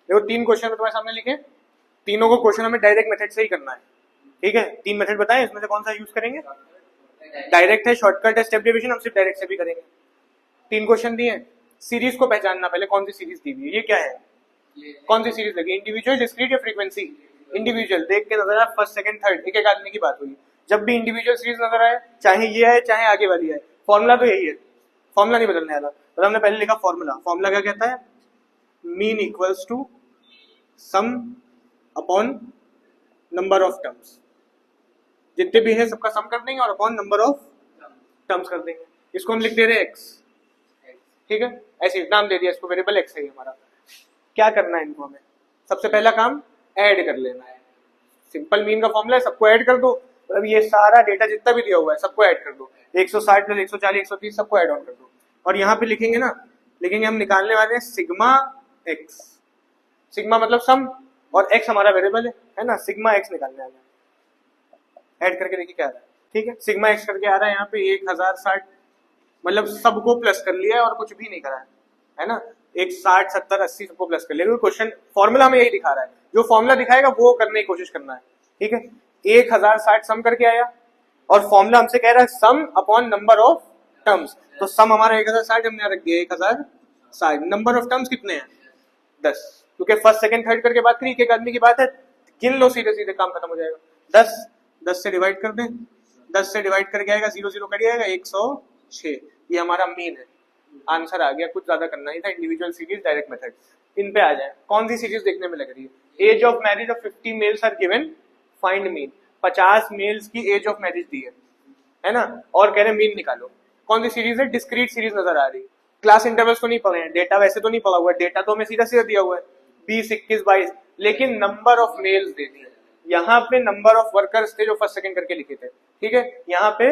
देखो 3 क्वेश्चन तुम्हारे सामने लिखे, तीनों को क्वेश्चन हमें डायरेक्ट मेथड से ही करना है, ठीक है। 3 मेथड बताएं, इसमें से कौन सा यूज करेंगे? डायरेक्ट है, शॉर्टकट है, स्टेप डेविएशन, हम सिर्फ डायरेक्ट से भी करेंगे। 3 क्वेश्चन दिए, सीरीज को पहचानना पहले, कौन सी सीरीज दी हुई है, ये क्या है, कौन सी सीरीज लगी, इंडिविजुअल, डिस्क्रीट या फ्रीक्वेंसी? इंडिविजुअल। देख के नजर आया फर्स्ट सेकंड थर्ड, एक एक आदमी की बात हुई। जब भी इंडिविजुअल सीरीज नजर आए, चाहे ये है चाहे आगे वाली है, फॉर्मूला तो यही है, फॉर्मूला नहीं बदलने वाला। तो हमने पहले लिखा फॉर्मूला, फॉर्मूला क्या कहता है, mean equals to sum upon number of terms, जितने भी है सबका सम कर देंगे और अपॉन नंबर ऑफ टर्म्स कर देंगे। इसको हम लिख दे रहे हैं एक्स, ठीक है, ऐसे नाम दे दिया इसको, वेरिएबल एक्स है हमारा। क्या करना है इनको, हमें सबसे पहला काम ऐड कर लेना है। सिंपल मीन का फॉर्मूला है, सबको ऐड कर दो। अब ये सारा डेटा जितना भी दिया हुआ है सबको ऐड कर दो, 160 प्लस 140 130 सबको ऐड ऑन कर दो। और यहाँ पे लिखेंगे ना, लिखेंगे हम निकालने वाले हैं सिग्मा एक्स, सिग्मा मतलब सम, और एक्स हमारा वेरिएबल है ना, सिग्मा एक्स निकालने वाले हैं। ऐड करके देखिए क्या आ रहा है, ठीक है, सिग्मा एक्स करके आ रहा है यहाँ पे 1060, मतलब सबको प्लस कर लिया है और कुछ भी नहीं करा है ना, एक 60 70 80 सबको प्लस कर लिया। क्वेश्चन फॉर्मूला हमें यही दिखा रहा है, जो फॉर्मूला दिखाएगा वो करने की कोशिश करना है, ठीक है। 1060 सम करके आया, और फॉर्मूला हमसे कह रहा है सम अपॉन नंबर ऑफ टर्म्स, तो सम हमारा 1060 हमने रख दिया 1060, नंबर ऑफ टर्म्स कितने हैं 10, क्योंकि फर्स्ट सेकंड थर्ड करके बात करी, एक आदमी की बात है, गिन लो, सीधे सीधे काम खत्म हो जाएगा। 10 से डिवाइड कर दें, 10 से डिवाइड करके आएगा 0 0 कट जाएगा 106, ये हमारा मीन है, आंसर आ गया। कुछ ज्यादा करना ही था, इंडिविजुअल सीरीज, डायरेक्ट मेथड। इन पे आ जाए, कौन सी सीरीज देखने में लग रही है, age of marriage of 50 males are given, find mean. 50 males की एज ऑफ मैरिज दी है ना, और कह रहे मीन निकालो। कौन सी सीरीज है, डिस्क्रीट सीरीज नजर आ रही। क्लास इंटरवल्स तो नहीं पढ़े हैं, डेटा वैसे तो नहीं पढ़ा हुआ है, डेटा तो हमें सीधा सीधा दिया हुआ है 20 21 22, लेकिन नंबर ऑफ मेल्स दे दिए। यहाँ पे नंबर ऑफ वर्कर्स थे जो फर्स्ट सेकंड करके लिखे थे, ठीक है, यहाँ पे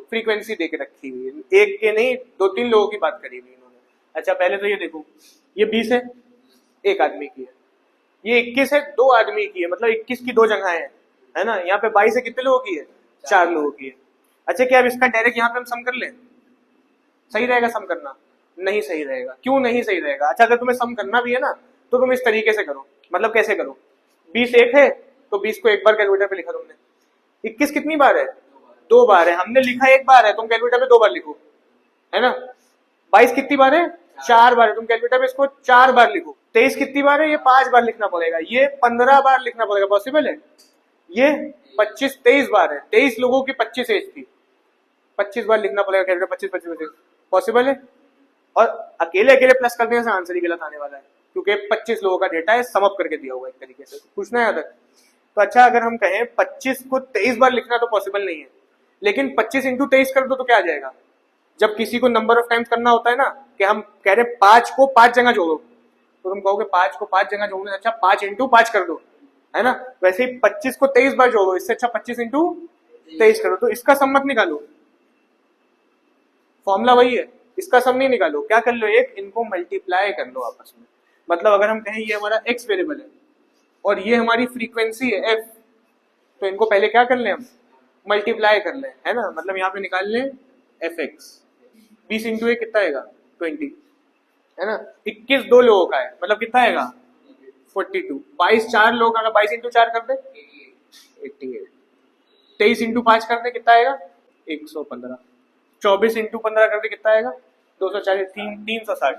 फ्रीक्वेंसी देके रखी हुई है, एक के नहीं 2-3 लोगों की बात करी हुई इन्होंने। अच्छा पहले तो ये देखो, ये 20 है, एक आदमी की है, ये 21 है, 2 आदमी की है, मतलब 21 की 2 जगह है ना। यहाँ पे 22 है, कितने लोगों की है, 4 लोगों की है। अच्छा क्या अब इसका डायरेक्ट यहाँ पे हम सम कर लें, सही रहेगा सम करना? नहीं सही रहेगा। क्यों नहीं सही रहेगा? अच्छा अगर तुम्हें सम करना भी है ना, तो तुम इस तरीके से करो, मतलब कैसे करो, 20 एक है तो 20 को एक बार कैलकुलेटर पे लिखा तुमने, 21 कितनी बार है, 2 बार है, हमने लिखा 1 बार है, तुम कैलकुलेटर पे 2 बार लिखो, है ना। 22 कितनी बार है, 4 बार है, तुम कैलकुलेटर पे इसको 4 बार लिखो। 23 कितनी बार है, ये 5 बार लिखना पड़ेगा, ये 15 बार लिखना पड़ेगा, पॉसिबल है? ये 25 23 बार है, 23 लोगों की 25 एज थी, 25 बार लिखना पड़ेगा कैलकुलेटर, 25 25 पॉसिबल है? और अकेले अकेले प्लस कर देने से आंसर ही गलत आने वाला है, क्योंकि 25 लोगों का डेटा है, समअप करके दिया हुआ है एक तरीके से, पूछना है अगर तो। अच्छा अगर हम कहें 25 को 23 बार लिखना तो पॉसिबल नहीं है, लेकिन 25 इंटू 23 कर दो तो क्या आ जाएगा। जब किसी को नंबर ऑफ टाइम्स करना होता है ना, कि हम कह रहे 5 को 5 जगह जोड़ो, तो तुम कहोगे 5 को 5 जगह जोड़ो, अच्छा 5 इंटू 5 कर दो, है ना। वैसे ही 25 को 23 बार जोड़ो, इससे अच्छा 25 इंटू 23 करो। तो इसका सम मत निकालो, फॉर्मूला वही है, इसका सम नहीं निकालो। क्या कर लो, एक इनको मल्टीप्लाई कर लो आपस में। मतलब अगर हम कहें ये हमारा एक्स वेरिएबल है और ये हमारी फ्रीक्वेंसी है एफ, तो इनको पहले क्या कर लें हम, मल्टीप्लाई कर लें, है ना। मतलब यहाँ पे निकाल लें एफ एक्स, 20 इंटू ए कितना आएगा 20, है ना। 21 2 लोगों का है, मतलब कितना आएगा 42। 22 4 लोगों का, 22 इंटू 4 कर दे 88। 23 इंटू 5 कर दे कितना आएगा 115। 24 इंटू 15 कर दे कितना आएगा 240, 360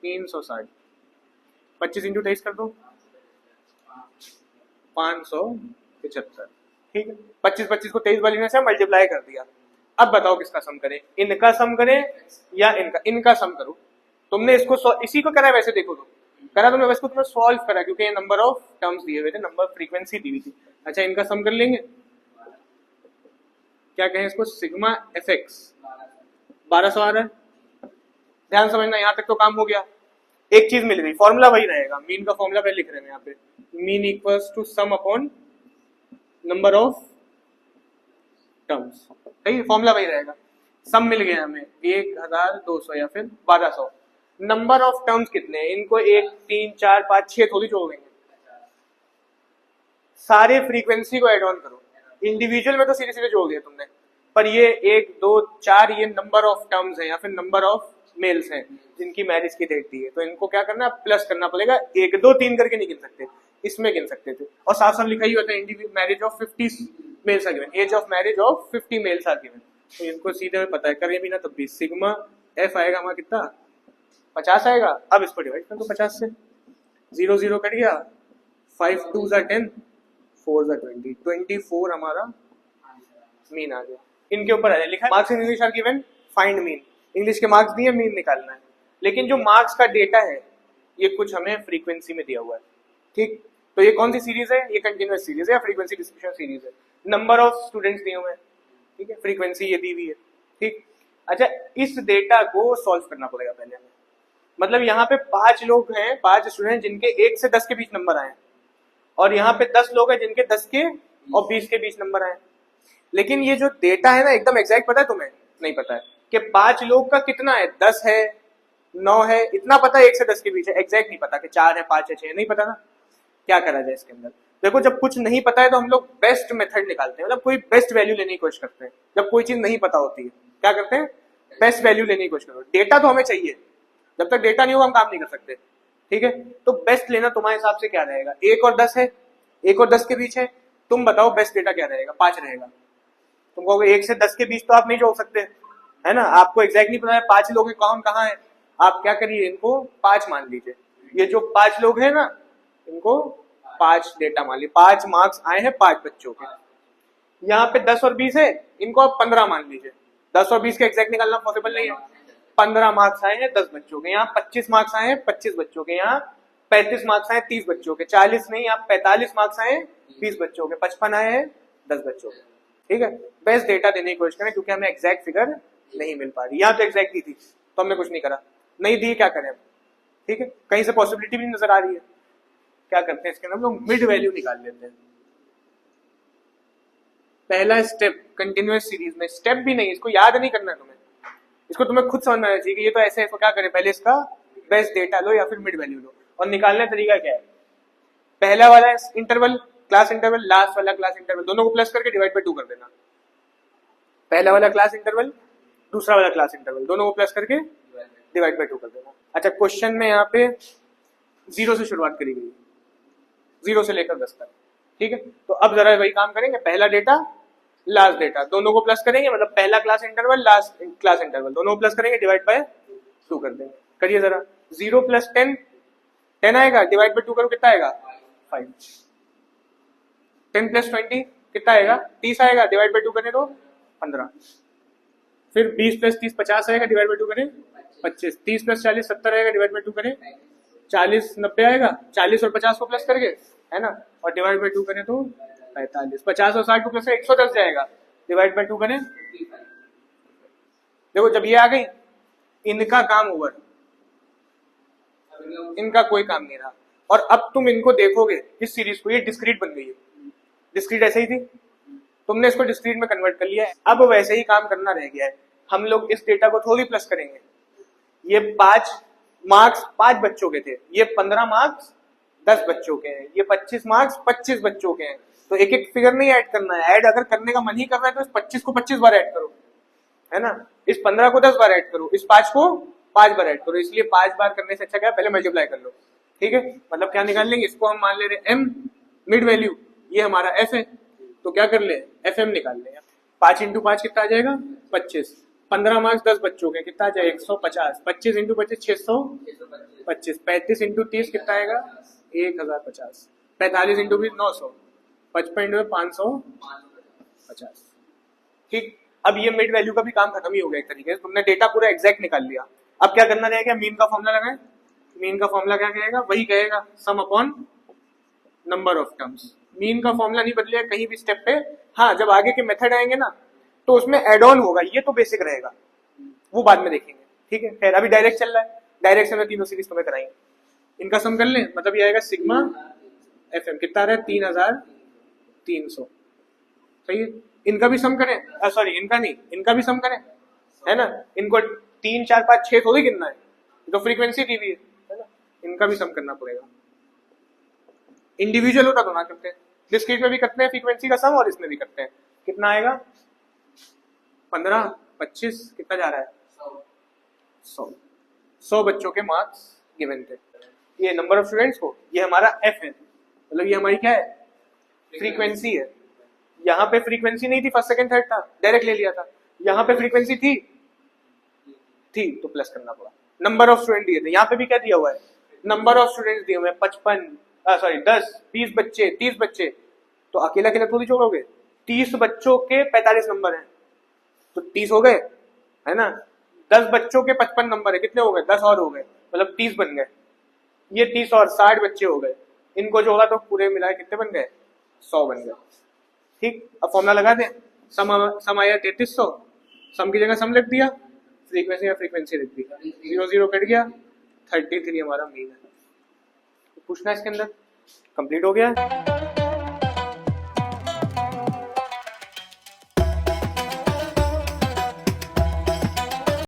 360। 25 इंटू 23 कर दो 575, ठीक है। 25 को 23 बार लिखने से मल्टीप्लाई कर दिया। अब बताओ किसका सम करें, इनका सम करें या इनका सम करो। तुमने इसको इसी को करा, वैसे देखो तो करा तुमने, वैसे तुमने सॉल्व करा, क्योंकि ये नंबर ऑफ टर्म्स दिए हुए थे, नंबर फ्रीक्वेंसी दी हुई थी। अच्छा इनका सम कर लेंगे, क्या कहें इसको, सिग्मा एफ एक्स 1200 आ रहा है। ध्यान समझना, यहां तक तो काम हो गया, एक चीज मिल गई, फॉर्मूला वही रहेगा, मीन का फॉर्मूला पहले लिख रहे हैं यहाँ पे, mean equals to sum upon number of terms, सही, फॉर्मूला वही रहेगा। सम मिल गया हमें 1200 या फिर 1200। नंबर ऑफ टर्म्स कितने हैं, इनको 1 3 4 5 6 थोड़ी जोड़ देंगे, सारे फ्रीक्वेंसी को एड ऑन करो। इंडिविजुअल में तो सीधे सीधे जोड़ दिया तुमने, पर ये 1 2 4 ये नंबर ऑफ टर्म्स है या फिर नंबर ऑफ मेल्स हैं जिनकी मैरिज की डेट दी है, तो इनको क्या करना, प्लस करना पड़ेगा। 1 2 3 करके नहीं गिन सकते, इसमें गिन सकते थे। और साफ साफ लिखा ही होता है individual marriage of 50 males are given, age of marriage of 50 males are given. तो इनको सीधे में पता है, करें भी ना तब भी सिग्मा एफ आएगा हमारा कितना, 50 आएगा। अब इसको डिवाइड कर दो 50 से, 0 0 कट गया, 5 2 10, 4 20, 24 हमारा मीन आ गया। इनके ऊपर आ जाए लिखा है marks in English are given, find mean. English के मार्क्स दिए, मीन निकालना है। लेकिन जो मार्क्स का डेटा है ये कुछ हमें फ्रीक्वेंसी में दिया हुआ है, ठीक। तो ये कौन सी सीरीज है, ये कंटिन्यूअस सीरीज है या फ्रीक्वेंसी डिस्ट्रीब्यूशन सीरीज है। नंबर ऑफ स्टूडेंट्स दिए हुए हैं, ठीक है, फ्रीक्वेंसी ये दी हुई है, ठीक। अच्छा, इस डेटा को सॉल्व करना पड़ेगा पहले हमें। मतलब यहाँ पे 5 लोग हैं, 5 स्टूडेंट जिनके 1 से 10 के बीच नंबर आए, और यहाँ पे 10 लोग हैं जिनके 10 के और 20 के बीच नंबर आए। लेकिन ये जो डेटा है ना एकदम एग्जैक्ट पता है तुम्हें, नहीं पता है कि 5 लोग का कितना है, 10 है 9 है, इतना पता है 1 से 10 के बीच है, एग्जैक्ट नहीं पता कि 4 है 5 है 6 है, नहीं पता ना। क्या करा जाए इसके अंदर, देखो जब कुछ नहीं पता है तो हम लोग बेस्ट मेथड निकालते हैं, मतलब कोई बेस्ट वैल्यू लेने की कोशिश करते हैं। जब कोई चीज नहीं पता होती है क्या करते हैं, बेस्ट वैल्यू लेने की कोशिश करो। डेटा तो हमें चाहिए, जब तक डेटा नहीं होगा हम काम नहीं कर सकते, ठीक है। तो बेस्ट लेना तुम्हारे हिसाब से क्या रहेगा, 1 और 10 है, 1 और 10 के बीच है, तुम बताओ बेस्ट डेटा क्या रहेगा, 5 रहेगा। तुम कहोगे 1 से 10 के बीच तो आप नहीं जोड़ सकते, है ना, आपको एग्जैक्ट नहीं पता है 5 लोग कौन कहाँ है। आप क्या करिए, इनको 5 मान लीजिए, ये जो 5 लोग हैं ना इनको 5 डेटा मान लीजिए, 5 मार्क्स आए हैं 5 बच्चों के। यहाँ पे 10 और 20 है, इनको आप 15 मान लीजिए। 10 और 20 के एग्जैक्ट निकालना पॉसिबल नहीं है। 15 मार्क्स आए हैं 10 बच्चों के, यहाँ 25 मार्क्स आए हैं 25 बच्चों के, यहाँ 35 मार्क्स आए 30 बच्चों के, 40 नहीं, यहाँ 45 मार्क्स आए 20 बच्चों के, 55 आए हैं 10 बच्चों के, ठीक है। बेस्ट डेटा देने की कोशिश करें, क्योंकि हमें एग्जैक्ट फिगर नहीं मिल पा रही। यहाँ तो एग्जैक्ट दी थी तो हमने कुछ नहीं करा, नहीं दी क्या करें, ठीक है। कहीं से पॉसिबिलिटी भी नहीं नजर आ रही है, क्या करते हैं इसके अंदर हम लोग मिड वैल्यू निकाल लेते हैं। पहला स्टेप कंटिन्यूअस सीरीज में, स्टेप भी नहीं, इसको याद नहीं करना है तुम्हें, इसको तुम्हें खुद समझ में आना चाहिए कि ये तो ऐसे है। तो क्या करें, पहले इसका बेस्ट डेटा लो या फिर मिड वैल्यू लो, और निकालने का तरीका क्या है, पहला वाला इंटरवल क्लास इंटरवल, लास्ट वाला क्लास इंटरवल, दोनों को प्लस करके डिवाइड बाय 2 कर देना। पहला वाला क्लास इंटरवल, दूसरा वाला क्लास इंटरवल, दोनों को प्लस करके डिवाइड बाय 2 कर देना। अच्छा, क्वेश्चन में यहाँ पे 0 से शुरुआत करी गई, 0 से लेकर 10 तक, ठीक है। तो अब जरा वही काम करेंगे, पहला डेटा लास्ट डेटा दोनों को प्लस करेंगे, मतलब पहला class interval last class interval दोनों को प्लस करेंगे, डिवाइड बाय 2 कर देंगे। करिए जरा, 0 + 10 10 आएगा, डिवाइड बाय 2 करो कितना आएगा 5। 10 + 20 कितना आएगा 30 आएगा, डिवाइड बाय 2 करें तो 15। फिर 20 + 30 50 आएगा, डिवाइड बाय 2 करें 25। 30 + 40 70 आएगा, डिवाइड बाय 2 करें 40 90 आएगा, 40 और 50 को प्लस करके, है ना, और डिवाइड बाय 2 करें तो 45। 50 और 60 को प्लस 110 जाएगा, डिवाइड बाय 2 करें। देखो जब ये आ गई, इनका काम ओवर, इनका कोई काम नहीं रहा। और अब तुम इनको देखोगे इस सीरीज को, ये डिस्क्रीट बन गई है, डिस्क्रीट ऐसे ही थी, तुमने इसको डिस्क्रीट में कन्वर्ट कर लिया है। अब वैसे ही काम करना रह गया है, हम लोग इस डेटा को थोड़ी प्लस करेंगे। ये 5 मार्क्स 5 बच्चों के थे, ये 15 मार्क्स 10 बच्चों के हैं, ये 25 मार्क्स 25 बच्चों के हैं। तो एक एक फिगर नहीं ऐड करना है, ऐड अगर करने का मन ही कर रहा है तो इस 25 को 25 बार ऐड करो, है ना, इस 15 को 10 बार ऐड करो, इस 5 को 5 बार ऐड करो। इसलिए 5 बार करने से अच्छा क्या, पहले मल्टीप्लाई कर लो, ठीक है। मतलब क्या निकाल लेंगे, इसको हम मान ले रहे m मिड वैल्यू, ये हमारा f है, तो क्या कर ले fm निकाल ले। 5 × 5 कितना आ जाएगा 25। 15 मार्क्स 10 बच्चों के कितना आ जाएगा 150। 25 × 25 625। 35 × 30 कितना आएगा 1050। 45 × 20 900। 55 × 550, ठीक। अब ये मिड वैल्यू का भी काम खत्म ही हो गया एक तरीके से, तुमने डेटा पूरा एग्जैक्ट निकाल लिया। अब क्या करना रहेगा, मीन का फॉर्मूला लगाएं। मीन का फॉर्मूला क्या कहेगा, वही कहेगा सम upon number of terms. Mean का फॉर्मूला नहीं बदलेगा कहीं भी स्टेप पे। हाँ, जब आगे के मेथड आएंगे ना तो उसमें एड ऑन होगा, ये तो बेसिक रहेगा, वो बाद में देखेंगे, ठीक है। खैर अभी डायरेक्ट चल रहा है, डायरेक्ट से मैं तीनों सीरीज तुम्हें कराएंगे। इनका सम कर लें, मतलब ये आएगा सिग्मा एफएम कितना आ रहा है 3300, सही है। इनका भी सम करें, सॉरी इनका नहीं, इनका भी सम करें, है ना। इनको 3 4 5 6 थोड़ी गिनना है, तो फ्रीक्वेंसी दी हुई है ना, इनका भी सम करना पड़ेगा। इंडिविजुअल होता तो ना करते हैं, डिस्क्रीट में भी करते हैं फ्रीक्वेंसी का सम, और इसमें भी करते हैं। कितना आएगा 15 25 कितना जा रहा है 100। 100 बच्चों के मार्क्स गिवन थे। ये नंबर ऑफ स्टूडेंट्स को, ये हमारा एफ है, मतलब ये हमारी क्या है, फ्रीक्वेंसी है। यहाँ पे फ्रीक्वेंसी नहीं थी, फर्स्ट सेकंड थर्ड था, डायरेक्ट ले लिया था। यहाँ पे फ्रीक्वेंसी थी तो प्लस करना पड़ा। नंबर ऑफ स्टूडेंट दिए थे, यहाँ पे भी क्या दिया हुआ है, नंबर ऑफ स्टूडेंट्स दिए हुए हैं 55 सॉरी 10 20 बच्चे 30 बच्चे, तो अकेला अकेला थोड़ी जोड़ोगे। 30 बच्चों के 45 नंबर हैं तो 30 हो गए, है ना। 10 बच्चों के 55 नंबर है, कितने हो गए, 10 और हो गए, मतलब 30 बन गए। ये 30 और 60 बच्चे हो गए, इनको जोड़ा तो पूरे मिलाए कितने बन गए, 100 बन गए। ठीक, अब फॉर्मूला लगा दें, सम आया 3300, सम की जगह सम लिख दिया, फ्रीक्वेंसी या फ्रीक्वेंसी लिख दिया, 0 0 कट गया, 33 हमारा मीन है। पूछना इसके अंदर, कंप्लीट हो गया है।